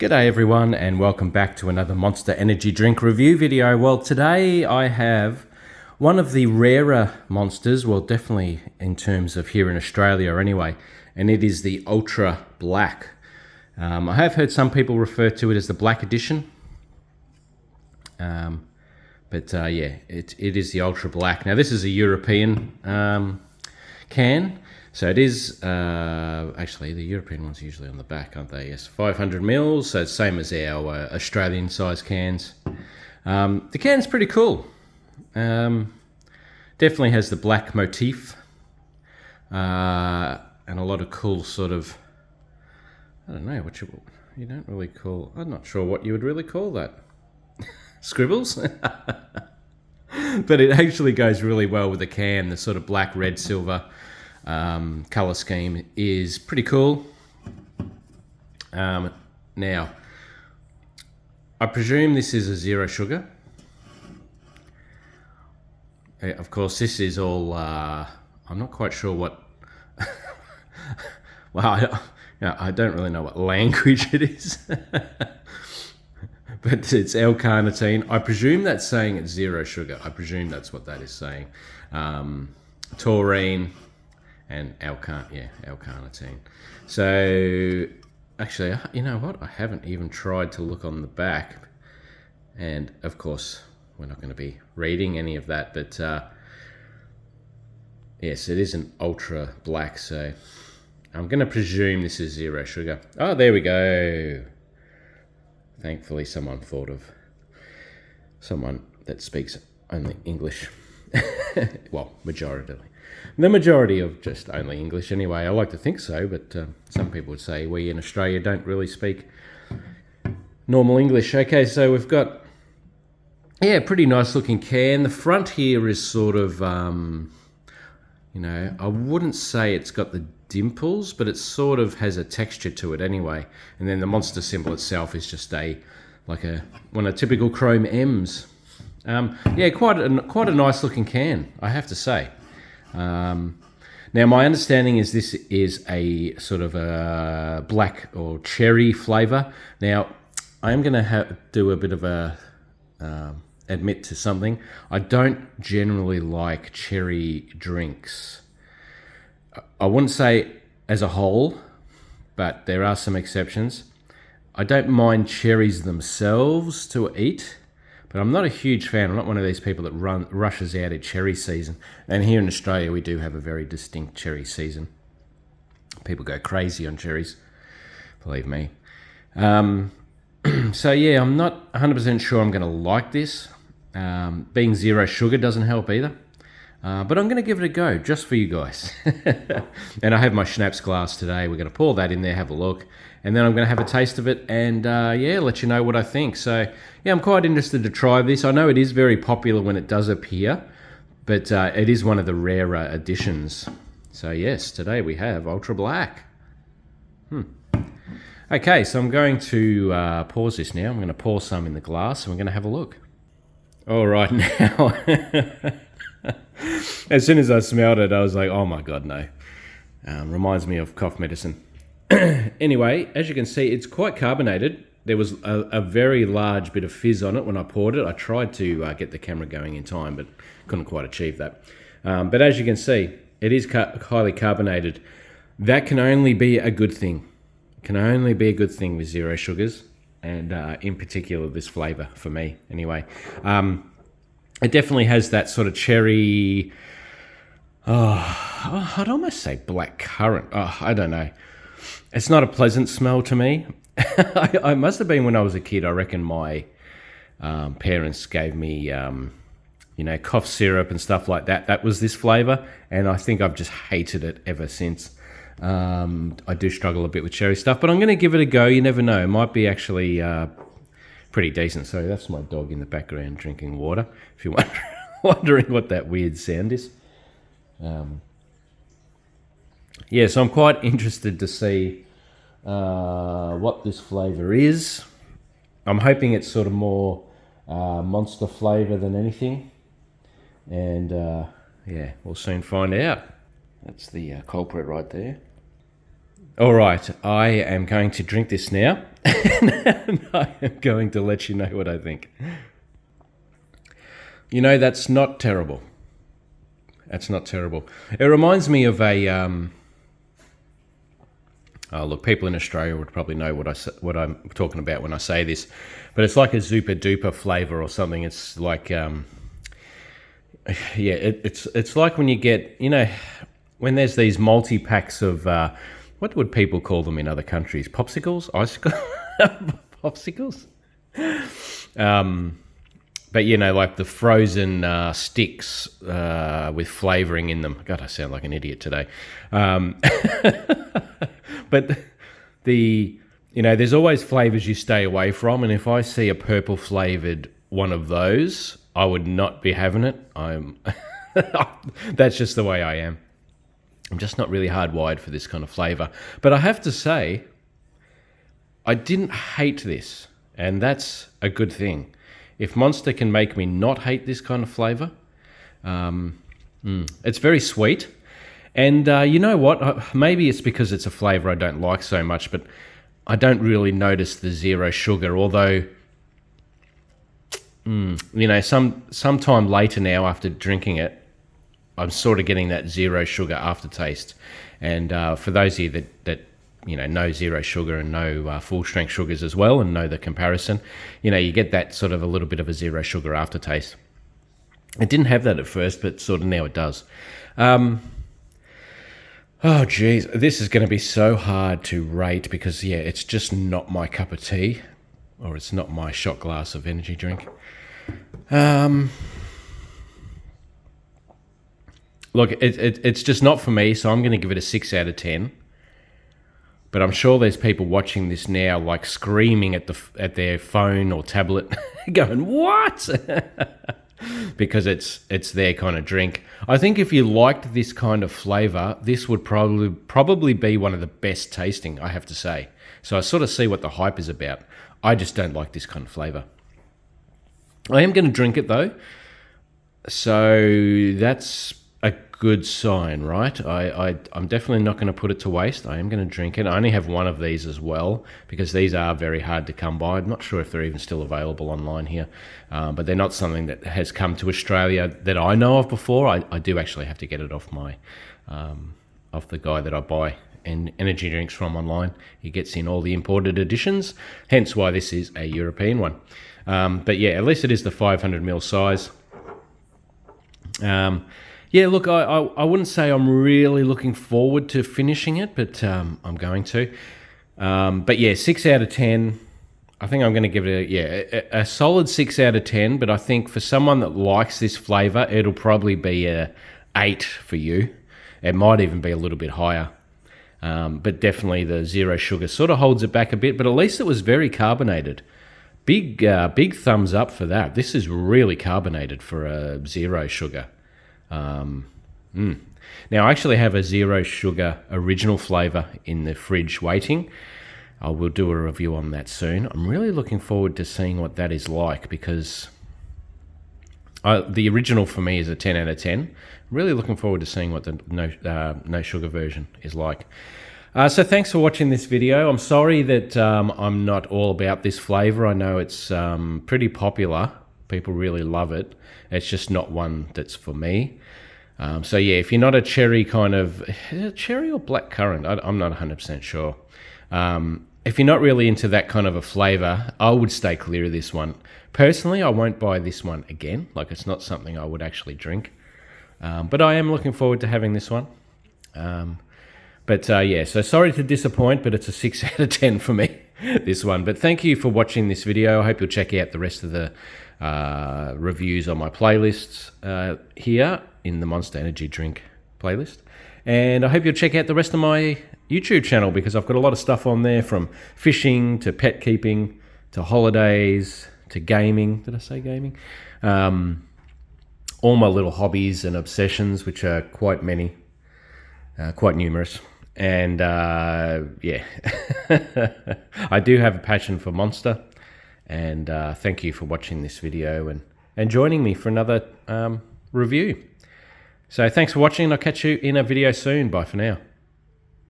G'day everyone and welcome back to another Monster Energy drink review video. Well, today I have one of the rarer monsters, well definitely in terms of here in Australia anyway, and it is the Ultra Black. I have heard some people refer to it as the Black Edition, yeah, it is the Ultra Black. Now this is a European can. So it is, actually the European ones are usually on the back, aren't they? Yes, 500 mils, so it's same as our Australian size cans. The can's pretty cool. Definitely has the black motif. And a lot of cool sort of, I don't know, what you don't really call, I'm not sure what you would really call that. Scribbles? But it actually goes really well with the can, the sort of black, red, silver. Color scheme is pretty cool. Now, I presume this is a zero sugar. Of course, this is all, I'm not quite sure what, well, I don't really know what language it is. But it's L-carnitine. I presume that's saying it's zero sugar. I presume that's what that is saying. Taurine. And L-carnitine. So, actually, you know what? I haven't even tried to look on the back. And, of course, we're not going to be reading any of that. But, yes, it is an Ultra Black. So, I'm going to presume this is zero sugar. Oh, there we go. Thankfully, someone thought of someone that speaks only English. Well, the majority of just only English anyway. I like to think so, but some people would say we in Australia don't really speak normal English. Okay, so we've got, yeah, pretty nice looking can. The front here is sort of, you know, I wouldn't say it's got the dimples, but it sort of has a texture to it anyway. And then the monster symbol itself is just one of typical chrome M's. Yeah, quite a nice looking can, I have to say. Now my understanding is this is a sort of a black or cherry flavour. Now I am going to do a bit of a admit to something. I don't generally like cherry drinks. I wouldn't say as a whole, but there are some exceptions. I don't mind cherries themselves to eat. But I'm not a huge fan. I'm not one of these people that rushes out at cherry season. And here in Australia, we do have a very distinct cherry season. People go crazy on cherries, believe me. So yeah, I'm not 100% sure I'm going to like this. Being zero sugar doesn't help either. But I'm going to give it a go, just for you guys. And I have my schnapps glass today. We're going to pour that in there, have a look. And then I'm going to have a taste of it and, yeah, let you know what I think. So, yeah, I'm quite interested to try this. I know it is very popular when it does appear, but it is one of the rarer editions. So, yes, today we have Ultra Black. Okay, so I'm going to pause this now. I'm going to pour some in the glass and we're going to have a look. All right, now, as soon as I smelled it, I was like, oh my God, no. Reminds me of cough medicine. Anyway, as you can see, it's quite carbonated. There was a very large bit of fizz on it when I poured it. I tried to get the camera going in time, but couldn't quite achieve that. But as you can see, it is highly carbonated. That can only be a good thing. It can only be a good thing with zero sugars, and in particular this flavour for me, anyway. It definitely has that sort of cherry, I'd almost say black currant. Oh, I don't know. It's not a pleasant smell to me. I must have been when I was a kid. I reckon my parents gave me, you know, cough syrup and stuff like that. That was this flavour, and I think I've just hated it ever since. I do struggle a bit with cherry stuff, but I'm going to give it a go. You never know. It might be actually pretty decent. So that's my dog in the background drinking water, if you're wondering what that weird sound is. Yeah, so I'm quite interested to see what this flavour is. I'm hoping it's sort of more monster flavour than anything. And yeah, we'll soon find out. That's the culprit right there. All right, I am going to drink this now, and I am going to let you know what I think. You know, that's not terrible. That's not terrible. It reminds me of a... oh, look, people in Australia would probably know what I'm talking about when I say this, but it's like a super duper flavour or something. It's like, yeah, it's like when you get, you know, when there's these multi-packs of, what would people call them in other countries? Popsicles? Icicles? Popsicles? But, you know, like the frozen sticks with flavouring in them. God, I sound like an idiot today. But you know, there's always flavours you stay away from. And if I see a purple flavoured one of those, I would not be having it. That's just the way I am. I'm just not really hardwired for this kind of flavour. But I have to say, I didn't hate this. And that's a good thing. If Monster can make me not hate this kind of flavour, it's very sweet. And you know what? Maybe it's because it's a flavour I don't like so much, but I don't really notice the zero sugar. Although, you know, sometime later now after drinking it, I'm sort of getting that zero sugar aftertaste. And for those of you that you know zero sugar and know full strength sugars as well, and know the comparison, you know, you get that sort of a little bit of a zero sugar aftertaste. It didn't have that at first, but sort of now it does. Oh, geez, this is going to be so hard to rate because, yeah, it's just not my cup of tea, or it's not my shot glass of energy drink. Look, it's just not for me, so I'm going to give it a 6 out of 10. But I'm sure there's people watching this now, like screaming at their phone or tablet, going, "What?" Because it's their kind of drink. I think if you liked this kind of flavour, this would probably be one of the best tasting, I have to say. So I sort of see what the hype is about. I just don't like this kind of flavour. I am going to drink it though, so that's a good sign, right? I'm definitely not going to put it to waste. I am going to drink it. I only have one of these as well because these are very hard to come by. I'm not sure if they're even still available online here, but they're not something that has come to Australia that I know of before. I do actually have to get it off off the guy that I buy energy drinks from online. He gets in all the imported editions, hence why this is a European one. But yeah, at least it is the 500ml size. Yeah, look, I wouldn't say I'm really looking forward to finishing it, but I'm going to. But yeah, 6 out of 10. I think I'm going to give it a solid 6 out of 10. But I think for someone that likes this flavour, it'll probably be a 8 for you. It might even be a little bit higher. But definitely the zero sugar sort of holds it back a bit. But at least it was very carbonated. Big thumbs up for that. This is really carbonated for a zero sugar. Now I actually have a zero sugar original flavour in the fridge waiting. I will do a review on that soon. I'm really looking forward to seeing what that is like because the original for me is a 10 out of 10. I'm really looking forward to seeing what the no sugar version is like. So thanks for watching this video. I'm sorry that I'm not all about this flavour. I know it's pretty popular. People really love it. It's just not one that's for me. So yeah, if you're not a cherry kind of... Is it cherry or blackcurrant? I'm not 100% sure. If you're not really into that kind of a flavour, I would stay clear of this one. Personally, I won't buy this one again. Like, it's not something I would actually drink. But I am looking forward to having this one. Yeah, so sorry to disappoint, but it's a 6 out of 10 for me, this one. But thank you for watching this video. I hope you'll check out the rest of the reviews on my playlists here in the Monster Energy Drink playlist. And I hope you'll check out the rest of my YouTube channel because I've got a lot of stuff on there, from fishing to pet keeping to holidays to gaming. Did I say gaming? All my little hobbies and obsessions, which are quite many, quite numerous. And yeah, I do have a passion for Monster. And thank you for watching this video and joining me for another review. So thanks for watching. I'll catch you in a video soon. Bye for now.